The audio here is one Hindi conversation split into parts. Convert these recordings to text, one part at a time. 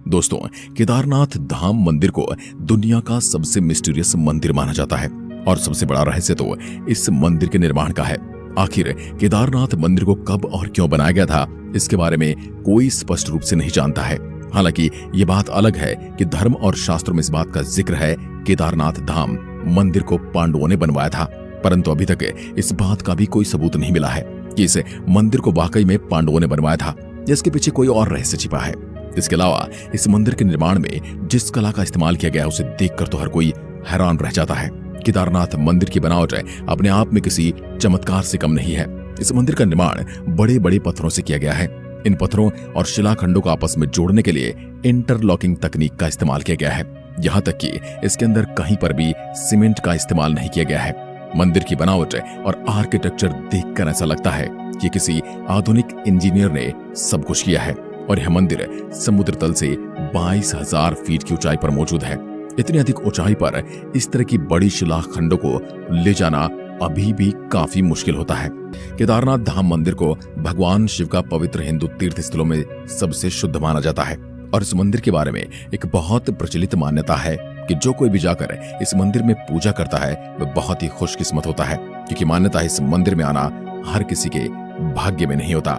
दोस्तों, केदारनाथ धाम मंदिर को दुनिया का सबसे मिस्टीरियस मंदिर माना जाता है और सबसे बड़ा रहस्य तो इस मंदिर के निर्माण का है। आखिर केदारनाथ मंदिर को कब और क्यों बनाया गया था, इसके बारे में कोई स्पष्ट रूप से नहीं जानता है। हालांकि ये बात अलग है कि धर्म और शास्त्रों में इस बात का जिक्र है केदारनाथ धाम मंदिर को पांडवों ने बनवाया था, परंतु अभी तक इस बात का भी कोई सबूत नहीं मिला है कि इस मंदिर को वाकई में पांडवों ने बनवाया था, जिसके पीछे कोई और रहस्य छिपा है। इसके अलावा इस मंदिर के निर्माण में जिस कला का इस्तेमाल किया गया है उसे देखकर तो हर कोई हैरान रह जाता है। केदारनाथ मंदिर की बनावट अपने आप में किसी चमत्कार से कम नहीं है। इस मंदिर का निर्माण बड़े बड़े पत्थरों से किया गया है। इन पत्थरों और शिलाखंडों को आपस में जोड़ने के लिए इंटरलॉकिंग तकनीक का इस्तेमाल किया गया है। यहाँ तक कि इसके अंदर कहीं पर भी सीमेंट का इस्तेमाल नहीं किया गया है। मंदिर की बनावट और आर्किटेक्चर देखकर ऐसा लगता है कि किसी आधुनिक इंजीनियर ने सब कुछ किया है। और यह मंदिर समुद्र तल से 22,000 फीट की ऊंचाई पर मौजूद है। इतनी अधिक ऊंचाई पर इस तरह की बड़ी शिलाखंडों को ले जाना अभी भी काफी मुश्किल होता है। केदारनाथ धाम मंदिर को भगवान शिव का पवित्र हिंदू तीर्थ स्थलों में सबसे शुद्ध माना जाता है और इस मंदिर के बारे में एक बहुत प्रचलित मान्यता है कि जो कोई भी जाकर इस मंदिर में पूजा करता है वह बहुत ही खुशकिस्मत होता है, क्योंकि मान्यता है इस मंदिर में आना हर किसी के भाग्य में नहीं होता।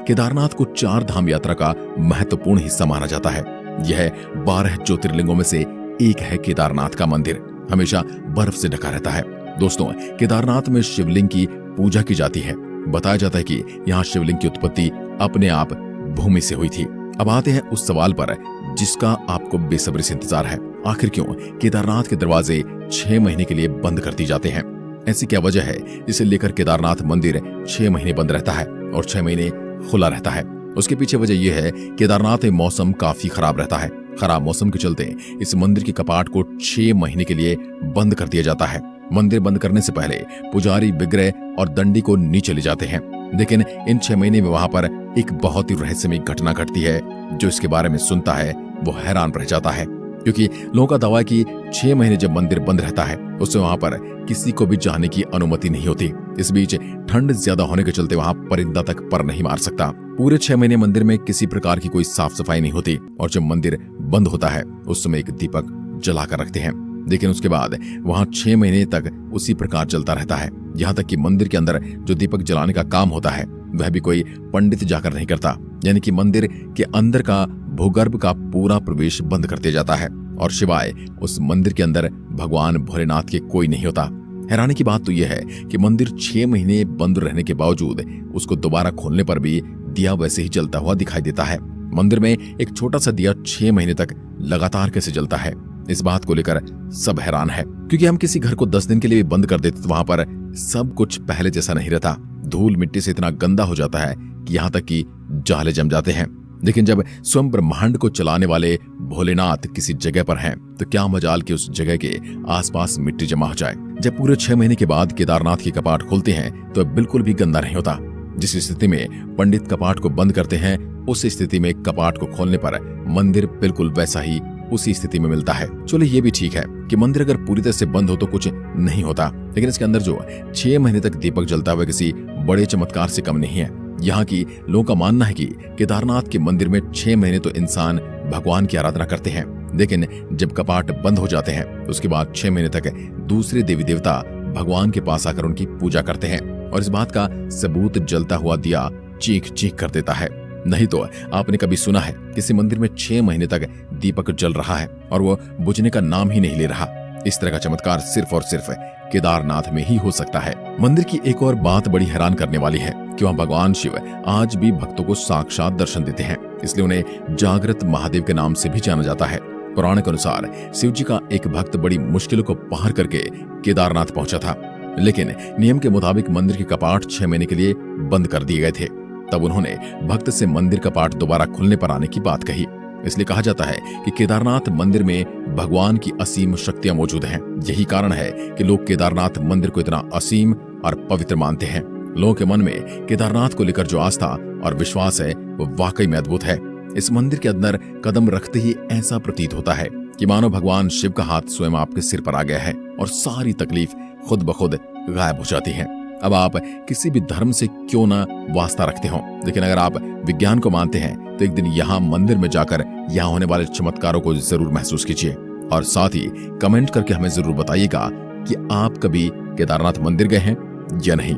केदारनाथ को 4 धाम यात्रा का महत्वपूर्ण हिस्सा माना जाता है। यह 12 ज्योतिर्लिंगों में से एक है। केदारनाथ का मंदिर हमेशा बर्फ से ढका रहता है। दोस्तों, केदारनाथ में शिवलिंग की पूजा की जाती है। बताया जाता है कि यहाँ शिवलिंग की उत्पत्ति अपने आप भूमि से हुई थी। अब आते हैं उस सवाल पर जिसका आपको बेसब्री से इंतजार है। आखिर क्यों केदारनाथ के दरवाजे 6 महीने के लिए बंद कर दिए जाते हैं? ऐसी क्या वजह है जिसे लेकर केदारनाथ मंदिर 6 महीने बंद रहता है और 6 महीने खुला रहता है? उसके पीछे वजह यह है केदारनाथ में मौसम काफी खराब रहता है। खराब मौसम के चलते इस मंदिर के कपाट को 6 महीने के लिए बंद कर दिया जाता है। मंदिर बंद करने से पहले पुजारी विग्रह और दंडी को नीचे ले जाते हैं, लेकिन इन 6 महीने में वहां पर एक बहुत ही रहस्यमय घटना घटती है। जो इसके बारे में सुनता है वो हैरान रह जाता है, क्योंकि लोगों का दावा है कि 6 महीने जब मंदिर बंद रहता है उससे वहां पर किसी को भी जाने की अनुमति नहीं होती। इस बीच ठंड ज्यादा होने के चलते वहां परिंदा तक पर नहीं मार सकता। पूरे 6 महीने मंदिर में किसी प्रकार की कोई साफ सफाई नहीं होती और जब मंदिर बंद होता है उस समय एक दीपक जलाकर रखते हैं, लेकिन उसके बाद वहां 6 महीने तक उसी प्रकार चलता रहता है। यहाँ तक कि मंदिर के अंदर जो दीपक जलाने का काम होता है वह भी कोई पंडित जाकर नहीं करता, यानी कि मंदिर के अंदर का भूगर्भ का पूरा प्रवेश बंद कर दिया जाता है और सिवाय उस मंदिर के अंदर भगवान भोलेनाथ के कोई नहीं होता। हैरानी की बात तो यह है कि मंदिर 6 महीने बंद रहने के बावजूद उसको दोबारा खोलने पर भी दिया वैसे ही जलता हुआ दिखाई देता है। मंदिर में एक छोटा सा दिया 6 महीने तक लगातार कैसे जलता है, इस बात को लेकर सब हैरान है। क्योंकि हम किसी घर को 10 दिन के लिए भी बंद कर देते तो वहां पर सब कुछ पहले जैसा नहीं रहता। धूल मिट्टी से इतना गंदा हो जाता है कि यहाँ तक कि जाले जम जाते हैं। लेकिन जब स्वयं ब्रह्मांड को चलाने वाले भोलेनाथ किसी जगह पर हैं, तो क्या मजाल कि उस जगह के आसपास मिट्टी जमा हो जाए। जब पूरे 6 महीने के बाद केदारनाथ के कपाट खोलते हैं तो बिल्कुल भी गंदा नहीं होता। जिस स्थिति में पंडित कपाट को बंद करते हैं उस स्थिति में कपाट को खोलने पर मंदिर बिल्कुल वैसा ही उसी स्थिति में मिलता है। चलो ये भी ठीक है कि मंदिर अगर पूरी तरह से बंद हो तो कुछ नहीं होता, लेकिन इसके अंदर जो 6 महीने तक दीपक जलता हुआ किसी बड़े चमत्कार से कम नहीं है। यहाँ की लोगों का मानना है कि केदारनाथ के मंदिर में 6 महीने तो इंसान भगवान की आराधना करते हैं, लेकिन जब कपाट बंद हो जाते हैं उसके बाद 6 महीने तक दूसरे देवी देवता भगवान के पास आकर उनकी पूजा करते हैं और इस बात का सबूत जलता हुआ दिया चीख चीख कर देता है। नहीं तो आपने कभी सुना है किसी मंदिर में 6 महीने तक दीपक जल रहा है और वो बुझने का नाम ही नहीं ले रहा? इस तरह का चमत्कार सिर्फ और सिर्फ केदारनाथ में ही हो सकता है। मंदिर की एक और बात बड़ी हैरान करने वाली है कि वहाँ भगवान शिव आज भी भक्तों को साक्षात दर्शन देते हैं, इसलिए उन्हें जागृत महादेव के नाम से भी जाना जाता है। पुराण के अनुसार शिव जी का एक भक्त बड़ी मुश्किलों को पार करके केदारनाथ पहुंचा था, लेकिन नियम के मुताबिक मंदिर के कपाट 6 महीने के लिए बंद कर दिए गए थे। तब उन्होंने भक्त से मंदिर कपाट दोबारा खुलने पर आने की बात कही। इसलिए कहा जाता है कि केदारनाथ मंदिर में भगवान की असीम शक्तियां मौजूद हैं। यही कारण है कि लोग केदारनाथ मंदिर को इतना असीम और पवित्र मानते हैं। लोगों के मन में केदारनाथ को लेकर जो आस्था और विश्वास है वो वाकई में अद्भुत है। इस मंदिर के अंदर कदम रखते ही ऐसा प्रतीत होता है कि मानो भगवान शिव का हाथ स्वयं आपके सिर पर आ गया है और सारी तकलीफ खुद ब खुद गायब हो जाती है। अब आप किसी भी धर्म से क्यों ना वास्ता रखते हो, लेकिन अगर आप विज्ञान को मानते हैं तो तो एक दिन यहाँ मंदिर में जाकर यहाँ होने वाले चमत्कारों को जरूर महसूस कीजिए और साथ ही कमेंट करके हमें जरूर बताइएगा कि आप कभी केदारनाथ मंदिर गए हैं या नहीं।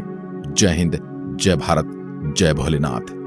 जय हिंद, जय भारत, जय भोलेनाथ।